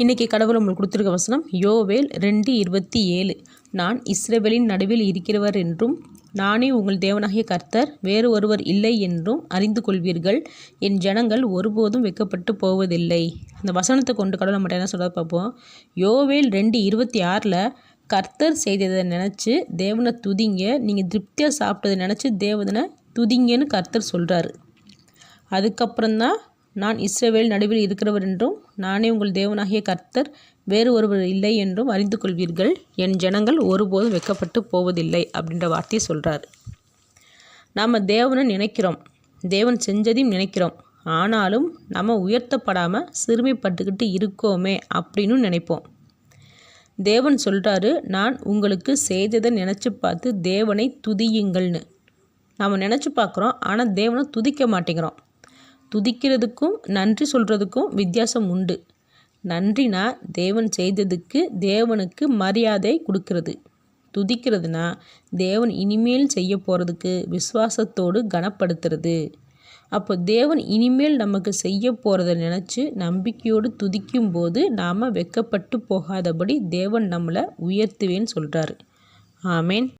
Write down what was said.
இன்றைக்கி கடவுள் உங்களுக்கு கொடுத்துருக்க வசனம் யோவேல் 2:27. நான் இஸ்ரவேலின் நடுவில் இருக்கிறவர் என்றும் நானே உங்கள் தேவனாகிய கர்த்தர், வேறு ஒருவர் இல்லை என்றும் அறிந்து கொள்வீர்கள். என் ஜனங்கள் ஒருபோதும் வெட்கப்பட்டு போவதில்லை. அந்த வசனத்தை கொண்டு கடவுள் நம்மகிட்ட என்ன சொல்ல பார்ப்போம். யோவேல் 2:26 கர்த்தர் செய்ததை நினச்சி தேவனை துதிங்க, நீங்கள் திருப்தியாக சாப்பிட்டதை நினச்சி தேவனை துதிங்கன்னு கர்த்தர் சொல்கிறாரு. அதுக்கப்புறம்தான் நான் இஸ்ரவேல் நடுவில் இருக்கிறவர் என்றும் நானே உங்கள் தேவனாகிய கர்த்தர், வேறு ஒருவர் இல்லை என்றும் அறிந்து கொள்வீர்கள். என் ஜனங்கள் ஒருபோதும் வெட்கப்பட்டு போவதில்லை அப்படின்ற வார்த்தையை சொல்கிறார். நாம் தேவனை நினைக்கிறோம், தேவன் செஞ்சதையும் நினைக்கிறோம். ஆனாலும் நம்ம உயர்த்தப்படாமல் சிறுமைப்பட்டுக்கிட்டு இருக்கோமே அப்படின்னு நினைப்போம். தேவன் சொல்கிறாரு, நான் உங்களுக்கு செய்ததை நினச்சி பார்த்து தேவனை துதியுங்கள்னு. நாம் நினச்சி பார்க்குறோம், ஆனால் தேவனை துதிக்க மாட்டேங்கிறோம். துதிக்கிறதுக்கும் நன்றி சொல்கிறதுக்கும் வித்தியாசம் உண்டு. நன்றினா தேவன் செய்ததுக்கு தேவனுக்கு மரியாதை கொடுக்கறது. துதிக்கிறதுனா தேவன் இனிமேல் செய்ய போகிறதுக்கு விசுவாசத்தோடு கனப்படுத்துறது. அப்போ தேவன் இனிமேல் நமக்கு செய்ய போகிறத நினச்சி நம்பிக்கையோடு துதிக்கும் போது நாம் வெட்கப்பட்டு போகாதபடி தேவன் நம்மளை உயர்த்துவேன்னு சொல்கிறாரு. ஆமேன்.